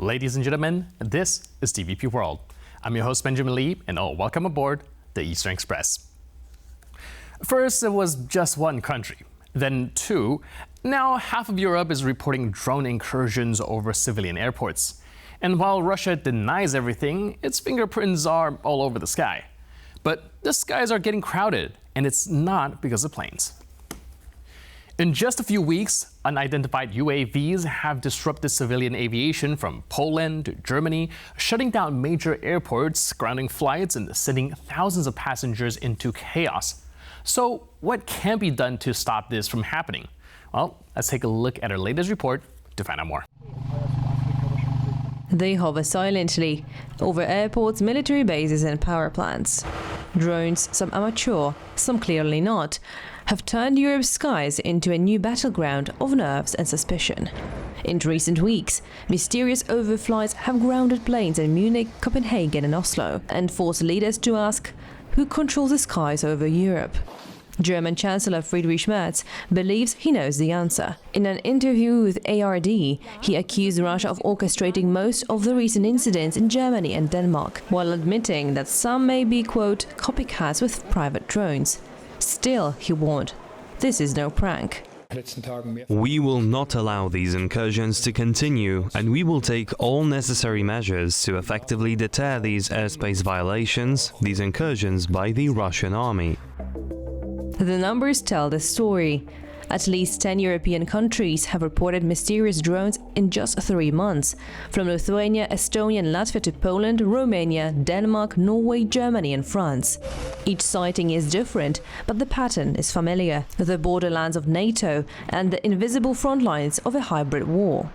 Ladies and gentlemen, this is DVP World. I'm your host Benjamin Lee, and welcome aboard the Eastern Express. First, it was just one country, then two. Now half of Europe is reporting drone incursions over civilian airports. And while Russia denies everything, its fingerprints are all over the sky. But the skies are getting crowded, and it's not because of planes. In just a few weeks, unidentified UAVs have disrupted civilian aviation from Poland to Germany, shutting down major airports, grounding flights, and sending thousands of passengers into chaos. So what can be done to stop this from happening? Well, let's take a look at our latest report to find out more. They hover silently over airports, military bases and power plants. Drones, some amateur, some clearly not, have turned Europe's skies into a new battleground of nerves and suspicion. In recent weeks, mysterious overflights have grounded planes in Munich, Copenhagen and Oslo, and forced leaders to ask, who controls the skies over Europe? German Chancellor Friedrich Merz believes he knows the answer. In an interview with ARD, he accused Russia of orchestrating most of the recent incidents in Germany and Denmark, while admitting that some may be, quote, copycats with private drones. Still, he warned, this is no prank. We will not allow these incursions to continue, and we will take all necessary measures to effectively deter these airspace violations, these incursions by the Russian army. The numbers tell the story. At least 10 European countries have reported mysterious drones in just 3 months, from Lithuania, Estonia and Latvia to Poland, Romania, Denmark, Norway, Germany and France. Each sighting is different, but the pattern is familiar: the borderlands of NATO and the invisible front lines of a hybrid war.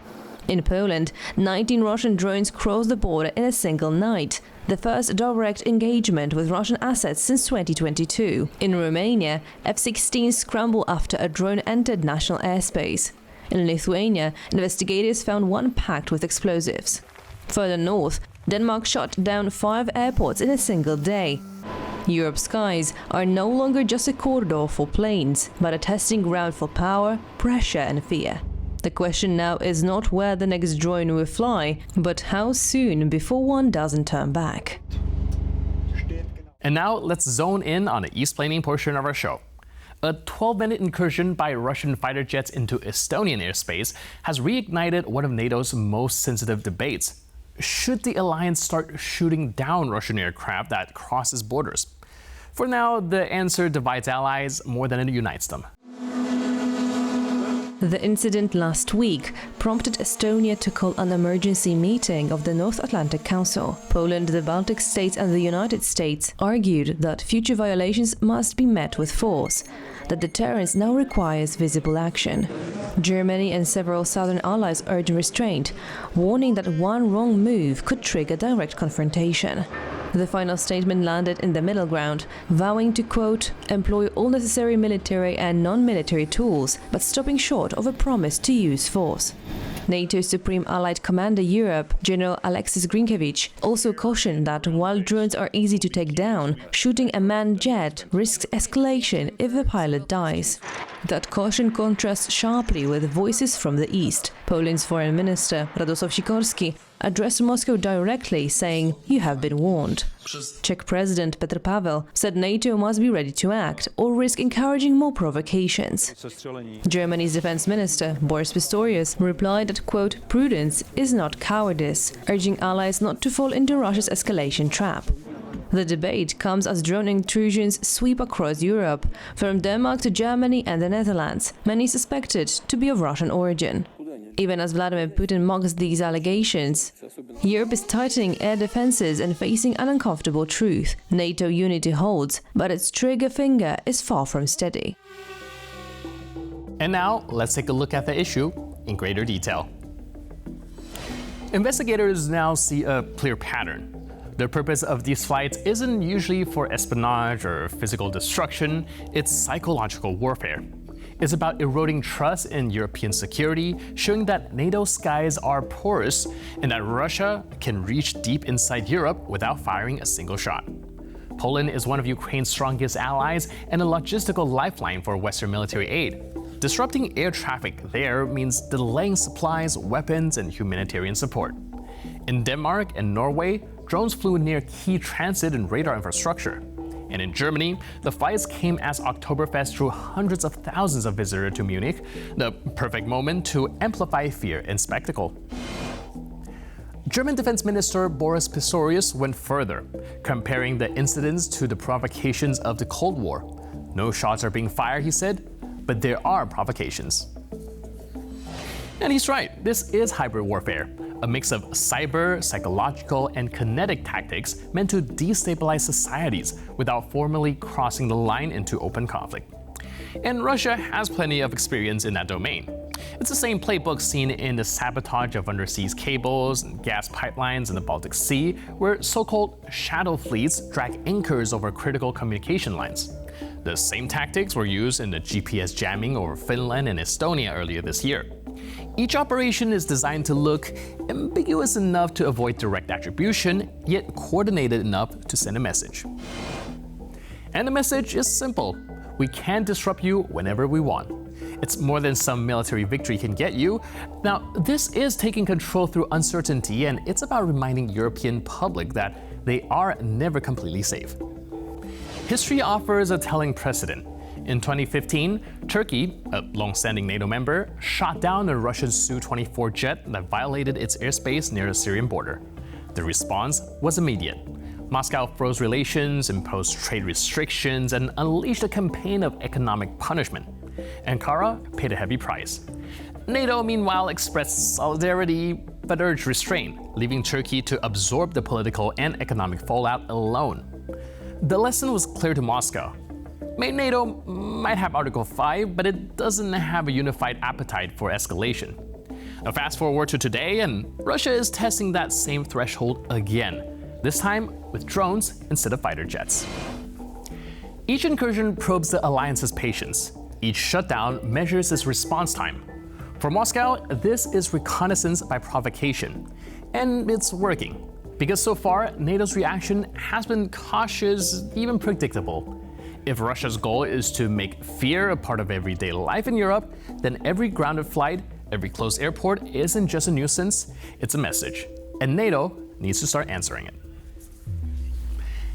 In Poland, 19 Russian drones crossed the border in a single night, the first direct engagement with Russian assets since 2022. In Romania, F-16s scrambled after a drone entered national airspace. In Lithuania, investigators found one packed with explosives. Further north, Denmark shot down 5 airports in a single day. Europe's skies are no longer just a corridor for planes, but a testing ground for power, pressure and fear. The question now is not where the next drone will fly, but how soon before one doesn't turn back. And now let's zone in on the east-planing portion of our show. A 12-minute incursion by Russian fighter jets into Estonian airspace has reignited one of NATO's most sensitive debates. Should the alliance start shooting down Russian aircraft that crosses borders? For now, the answer divides allies more than it unites them. The incident last week prompted Estonia to call an emergency meeting of the North Atlantic Council. Poland, the Baltic states and the United States argued that future violations must be met with force, that deterrence now requires visible action. Germany and several southern allies urged restraint, warning that one wrong move could trigger direct confrontation. The final statement landed in the middle ground, vowing to, quote, employ all necessary military and non-military tools, but stopping short of a promise to use force. NATO's Supreme Allied Commander Europe, General Alexis Grinkevich, also cautioned that while drones are easy to take down, shooting a manned jet risks escalation if the pilot dies. That caution contrasts sharply with voices from the east. Poland's Foreign Minister, Radosław Sikorski, addressed Moscow directly, saying, you have been warned. Czech President Petr Pavel said NATO must be ready to act or risk encouraging more provocations. Germany's Defense Minister, Boris Pistorius, replied that, quote, prudence is not cowardice, urging allies not to fall into Russia's escalation trap. The debate comes as drone intrusions sweep across Europe, from Denmark to Germany and the Netherlands, many suspected to be of Russian origin. Even as Vladimir Putin mocks these allegations, Europe is tightening air defenses and facing an uncomfortable truth. NATO unity holds, but its trigger finger is far from steady. And now, let's take a look at the issue in greater detail. Investigators now see a clear pattern. The purpose of these flights isn't usually for espionage or physical destruction, it's psychological warfare. It's about eroding trust in European security, showing that NATO skies are porous and that Russia can reach deep inside Europe without firing a single shot. Poland is one of Ukraine's strongest allies and a logistical lifeline for Western military aid. Disrupting air traffic there means delaying supplies, weapons, and humanitarian support. In Denmark and Norway, drones flew near key transit and radar infrastructure. And in Germany, the flights came as Oktoberfest drew hundreds of thousands of visitors to Munich, the perfect moment to amplify fear and spectacle. German Defense Minister Boris Pistorius went further, comparing the incidents to the provocations of the Cold War. No shots are being fired, he said, but there are provocations. And he's right, this is hybrid warfare, a mix of cyber, psychological, and kinetic tactics meant to destabilize societies without formally crossing the line into open conflict. And Russia has plenty of experience in that domain. It's the same playbook seen in the sabotage of undersea cables and gas pipelines in the Baltic Sea, where so-called shadow fleets drag anchors over critical communication lines. The same tactics were used in the GPS jamming over Finland and Estonia earlier this year. Each operation is designed to look ambiguous enough to avoid direct attribution, yet coordinated enough to send a message. And the message is simple. We can disrupt you whenever we want. It's more than some military victory can get you. Now, this is taking control through uncertainty, and it's about reminding European public that they are never completely safe. History offers a telling precedent. In 2015, Turkey, a long-standing NATO member, shot down a Russian Su-24 jet that violated its airspace near the Syrian border. The response was immediate. Moscow froze relations, imposed trade restrictions, and unleashed a campaign of economic punishment. Ankara paid a heavy price. NATO, meanwhile, expressed solidarity but urged restraint, leaving Turkey to absorb the political and economic fallout alone. The lesson was clear to Moscow. NATO might have Article 5, but it doesn't have a unified appetite for escalation. Now fast forward to today, and Russia is testing that same threshold again, this time with drones instead of fighter jets. Each incursion probes the alliance's patience. Each shutdown measures its response time. For Moscow, this is reconnaissance by provocation, and it's working. Because so far, NATO's reaction has been cautious, even predictable. If Russia's goal is to make fear a part of everyday life in Europe, then every grounded flight, every closed airport isn't just a nuisance, it's a message. And NATO needs to start answering it.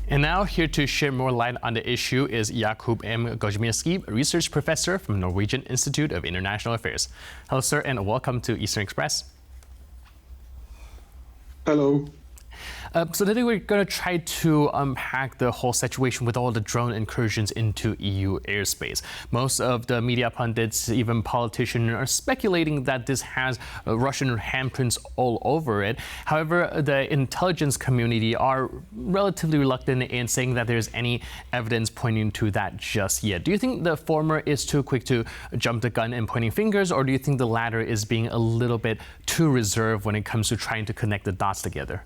And now, here to shed more light on the issue is Jakub M. Gojmirski, research professor from Norwegian Institute of International Affairs. Hello, sir, and welcome to Eastern Express. Hello. So today we're going to try to unpack the whole situation with all the drone incursions into EU airspace. Most of the media pundits, even politicians, are speculating that this has Russian handprints all over it. However, the intelligence community are relatively reluctant in saying that there's any evidence pointing to that just yet. Do you think the former is too quick to jump the gun and pointing fingers, or do you think the latter is being a little bit too reserved when it comes to trying to connect the dots together?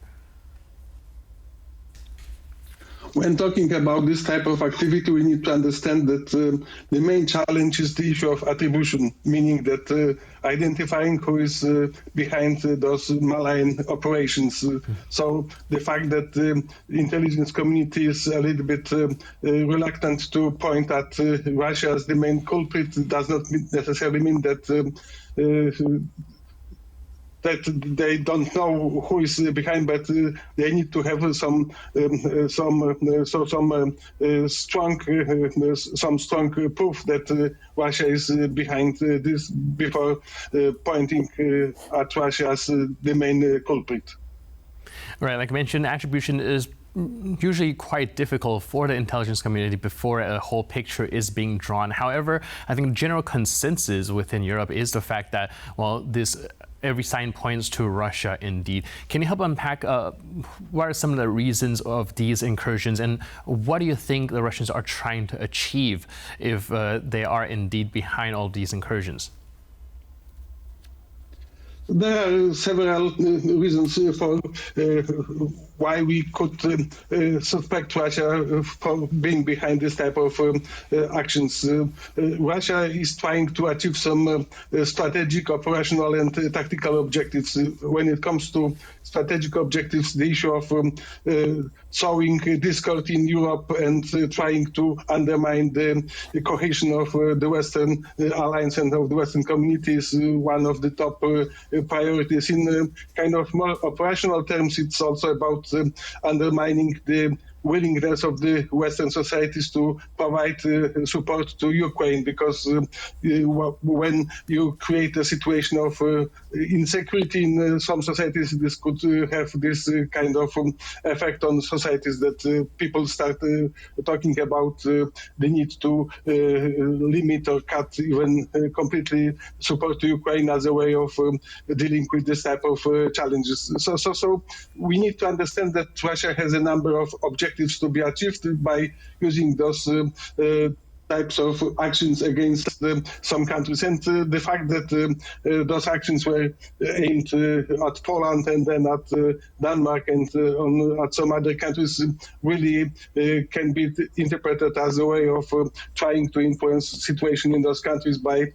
When talking about this type of activity, we need to understand that the main challenge is the issue of attribution, meaning that identifying who is behind those malign operations. So the fact that the intelligence community is a little bit reluctant to point at Russia as the main culprit does not necessarily mean that they don't know who is behind, but they need to have some strong proof that Russia is behind this before pointing at Russia as the main culprit. Right, like I mentioned, attribution is usually quite difficult for the intelligence community before a whole picture is being drawn. However, I think general consensus within Europe is the fact that, well, every sign points to Russia indeed. Can you help unpack what are some of the reasons of these incursions, and what do you think the Russians are trying to achieve if they are indeed behind all these incursions? There are several reasons for why we could suspect Russia for being behind this type of actions. Russia is trying to achieve some strategic, operational, and tactical objectives. When it comes to strategic objectives, the issue of sowing discord in Europe and trying to undermine the cohesion of the Western alliance and of the Western community is one of the top priorities. In kind of more operational terms, it's also about undermining the willingness of the Western societies to provide support to Ukraine, because when you create a situation of insecurity in some societies, this could have this kind of effect on societies, that people start talking about the need to limit or cut even completely support to Ukraine as a way of dealing with this type of challenges. So we need to understand that Russia has a number of objectives to be achieved by using those types of actions against some countries. And the fact that those actions were aimed at Poland and then at Denmark and at some other countries really can be interpreted as a way of trying to influence the situation in those countries by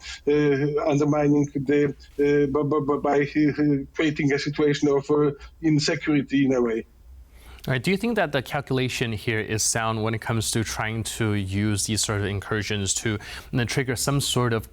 undermining by creating a situation of insecurity in a way. All right. Do you think that the calculation here is sound when it comes to trying to use these sort of incursions to trigger some sort of,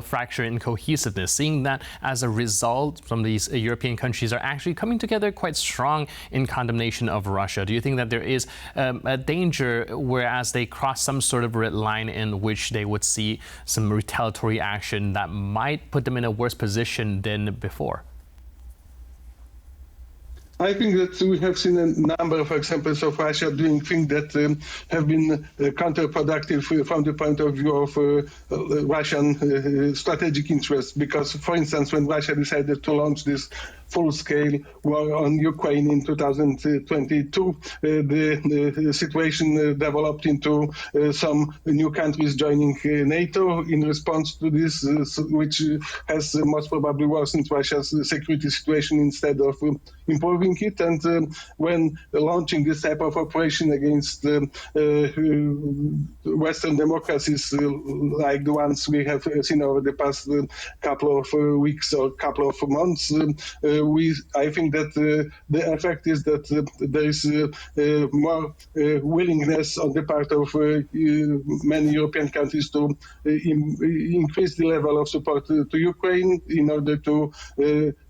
fracture in cohesiveness, seeing that as a result, some of these European countries are actually coming together quite strong in condemnation of Russia? Do you think that there is a danger whereas they cross some sort of red line in which they would see some retaliatory action that might put them in a worse position than before? I think that we have seen a number of examples of Russia doing things that have been counterproductive from the point of view of Russian strategic interests. Because, for instance, when Russia decided to launch this full-scale war on Ukraine in 2022, the situation developed into some new countries joining NATO in response to this, which has most probably worsened Russia's security situation instead of improving it. And when launching this type of operation against Western democracies like the ones we have seen over the past couple of weeks or couple of months, I think that the effect is that there is more willingness on the part of many European countries to increase the level of support to Ukraine in order to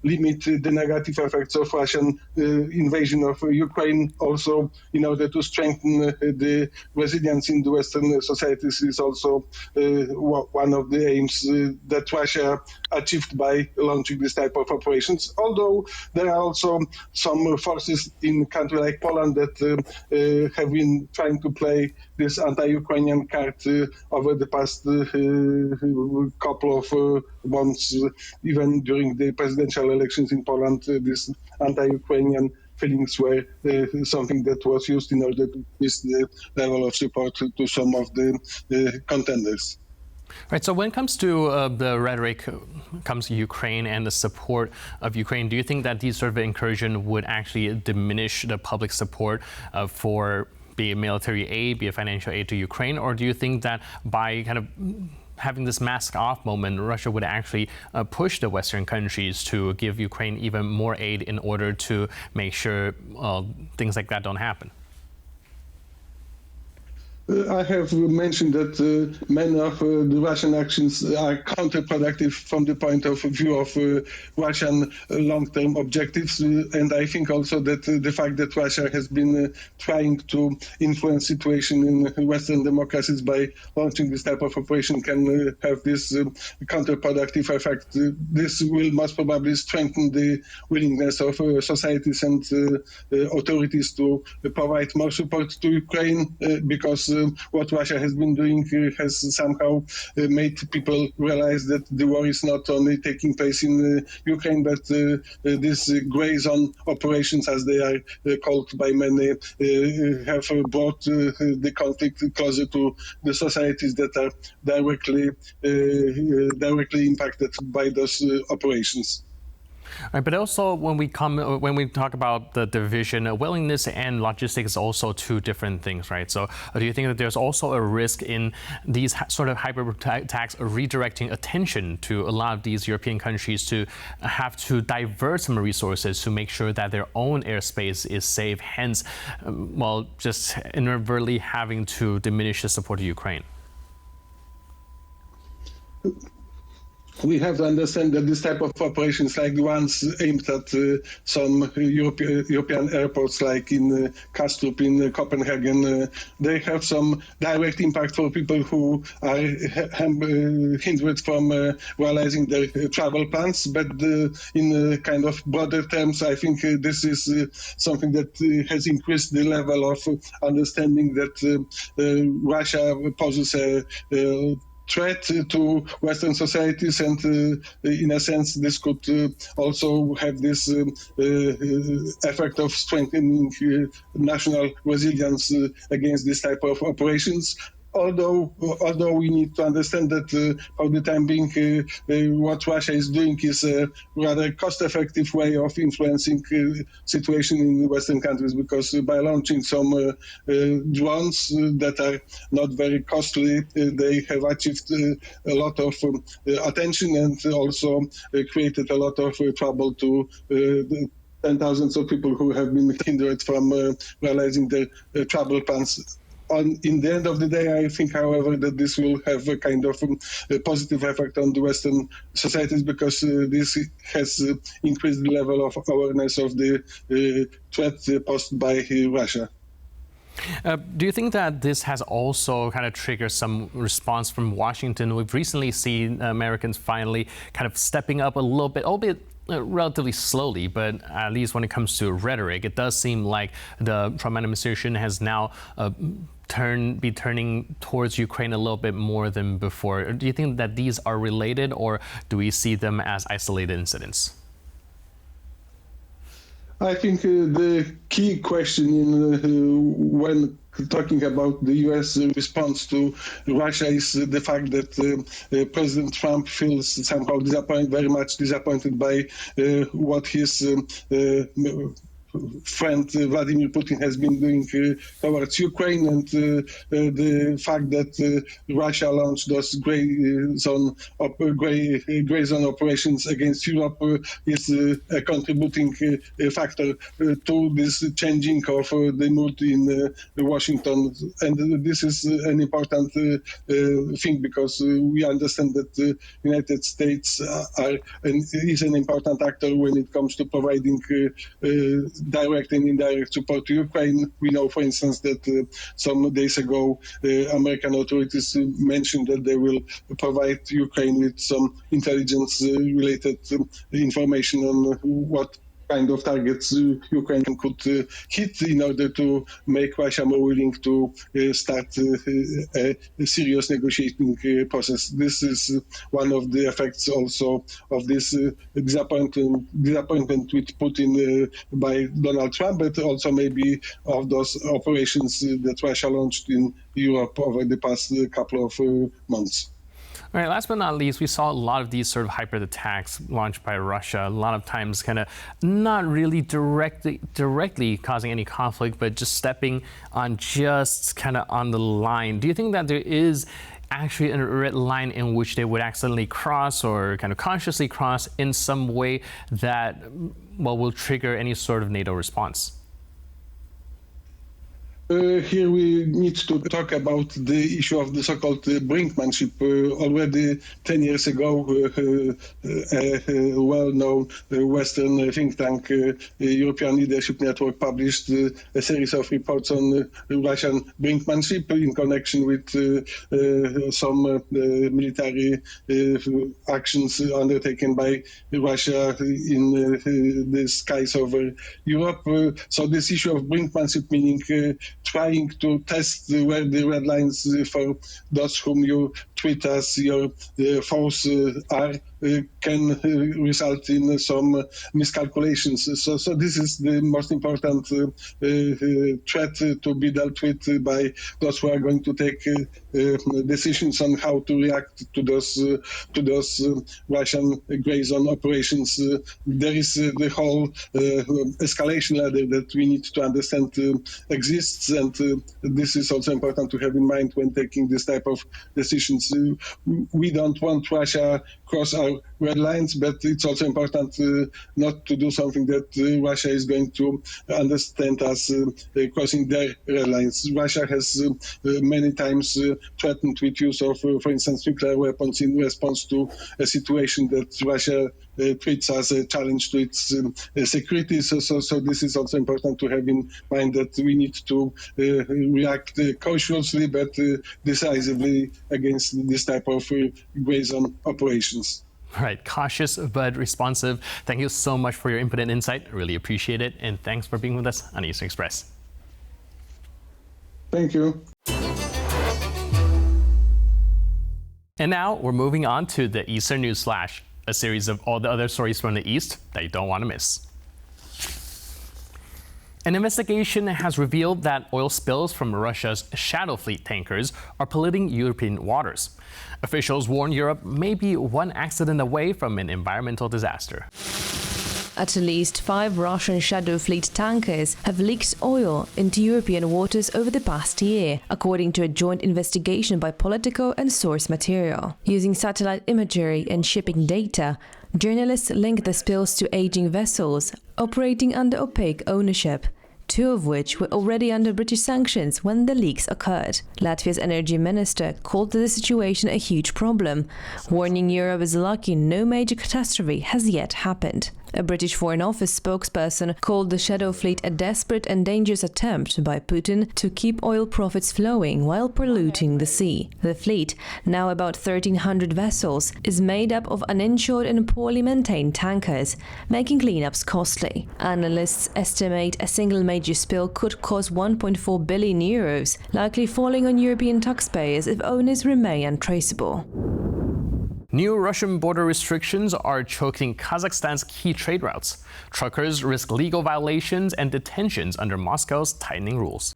limit the negative effects of Russian invasion of Ukraine. Also, in order to strengthen the resilience in the Western societies is also one of the aims that Russia achieved by launching this type of operations. Although there are also some forces in a country like Poland that have been trying to play this anti-Ukrainian card over the past couple of months. Even during the presidential elections in Poland, this anti-Ukrainian feelings were something that was used in order to increase the level of support to some of the contenders. Right. So when it comes to the rhetoric, comes to Ukraine and the support of Ukraine, do you think that these sort of incursion would actually diminish the public support for be it military aid, be it financial aid to Ukraine? Or do you think that by kind of having this mask-off moment, Russia would actually push the Western countries to give Ukraine even more aid in order to make sure things like that don't happen? I have mentioned that many of the Russian actions are counterproductive from the point of view of Russian long-term objectives. And I think also that the fact that Russia has been trying to influence situation in Western democracies by launching this type of operation can have this counterproductive effect. This will most probably strengthen the willingness of societies and authorities to provide more support to Ukraine, because what Russia has been doing has somehow made people realize that the war is not only taking place in Ukraine, but these gray zone operations, as they are called by many, have brought the conflict closer to the societies that are directly impacted by those operations. Right, but also when we talk about the division, willingness and logistics is also two different things, right? So do you think that there's also a risk in these sort of hybrid attacks redirecting attention to a lot of these European countries to have to divert some resources to make sure that their own airspace is safe, hence, just inadvertently having to diminish the support to Ukraine? we have to understand that this type of operations, like the ones aimed at some European airports, like in Kastrup, in Copenhagen, they have some direct impact for people who are hindered from realizing their travel plans. But in kind of broader terms, I think this is something that has increased the level of understanding that Russia poses a threat to Western societies, and in a sense, this could also have this effect of strengthening national resilience against this type of operations. Although we need to understand that for the time being, what Russia is doing is a rather cost-effective way of influencing situation in Western countries, because by launching some drones that are not very costly, they have achieved a lot of attention, and also created a lot of trouble to the thousands of people who have been hindered from realizing their travel plans. In the end of the day, I think, however, that this will have a kind of a positive effect on the Western societies, because this has increased the level of awareness of the threat posed by Russia. Do you think that this has also kind of triggered some response from Washington? We've recently seen Americans finally kind of stepping up a little bit, albeit relatively slowly, but at least when it comes to rhetoric, it does seem like the Trump administration has now turning towards Ukraine a little bit more than before. Do you think that these are related, or do we see them as isolated incidents? I think the key question when talking about the U.S. response to Russia is the fact that President Trump feels somehow very much disappointed by what his friend Vladimir Putin has been doing towards Ukraine, and the fact that Russia launched those gray zone operations against Europe is a contributing factor to this changing of the mood in Washington. And this is an important thing, because we understand that the United States is an important actor when it comes to providing direct and indirect support to Ukraine. We know, for instance, that some days ago, American authorities mentioned that they will provide Ukraine with some intelligence-related information on what kind of targets Ukraine could hit in order to make Russia more willing to start a serious negotiating process. This is one of the effects also of this disappointment with Putin by Donald Trump, but also maybe of those operations that Russia launched in Europe over the past couple of months. All right, last but not least, we saw a lot of these sort of hybrid attacks launched by Russia, a lot of times kind of not really directly causing any conflict, but just stepping on just kind of on the line. Do you think that there is actually a red line in which they would accidentally cross or kind of consciously cross in some way that, well, will trigger any sort of NATO response? Here we need to talk about the issue of the so-called brinkmanship. Already 10 years ago, a well-known Western think tank, European Leadership Network, published a series of reports on Russian brinkmanship in connection with some military actions undertaken by Russia in the skies over Europe. So this issue of brinkmanship, meaning trying to test where the red lines for those whom you treat as your foes are, can result in some miscalculations. So this is the most important threat to be dealt with by those who are going to take decisions on how to react to those Russian gray zone operations. There is the whole escalation ladder that we need to understand exists, and this is also important to have in mind when taking this type of decisions. we don't want Russia cross our red lines, but it's also important not to do something that Russia is going to understand as crossing their red lines. Russia has many times threatened with use of, for instance, nuclear weapons in response to a situation that Russia treats as a challenge to its security. So this is also important to have in mind, that we need to react cautiously but decisively against this type of gray zone operations. Right, cautious but responsive. Thank you so much for your input and insight. Really appreciate it. And thanks for being with us on Eastern Express. Thank you. And now we're moving on to the Eastern News Flash, a series of all the other stories from the East that you don't want to miss. An investigation has revealed that oil spills from Russia's shadow fleet tankers are polluting European waters. Officials warn Europe may be one accident away from an environmental disaster. At least 5 Russian shadow fleet tankers have leaked oil into European waters over the past year, according to a joint investigation by Politico and Source Material. Using satellite imagery and shipping data, journalists link the spills to aging vessels operating under opaque ownership, 2 of which were already under British sanctions when the leaks occurred. Latvia's energy minister called the situation a huge problem, warning Europe is lucky no major catastrophe has yet happened. A British Foreign Office spokesperson called the shadow fleet a desperate and dangerous attempt by Putin to keep oil profits flowing while polluting the sea. The fleet, now about 1,300 vessels, is made up of uninsured and poorly maintained tankers, making cleanups costly. Analysts estimate a single major spill could cost 1.4 billion euros, likely falling on European taxpayers if owners remain untraceable. New Russian border restrictions are choking Kazakhstan's key trade routes. Truckers risk legal violations and detentions under Moscow's tightening rules.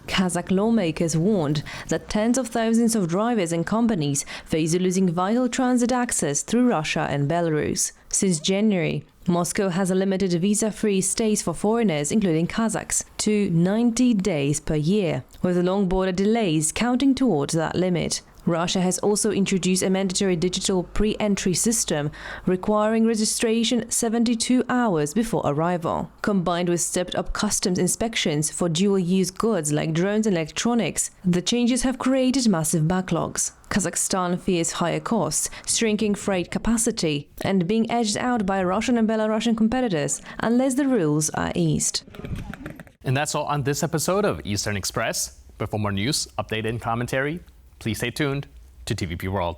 Kazakh lawmakers warned that tens of thousands of drivers and companies face losing vital transit access through Russia and Belarus. Since January, Moscow has limited visa-free stays for foreigners, including Kazakhs, to 90 days per year, with long border delays counting towards that limit. Russia has also introduced a mandatory digital pre-entry system requiring registration 72 hours before arrival. Combined with stepped-up customs inspections for dual-use goods like drones and electronics, the changes have created massive backlogs. Kazakhstan fears higher costs, shrinking freight capacity, and being edged out by Russian and Belarusian competitors unless the rules are eased. And that's all on this episode of Eastern Express. But for more news, update, and commentary, please stay tuned to TVP World.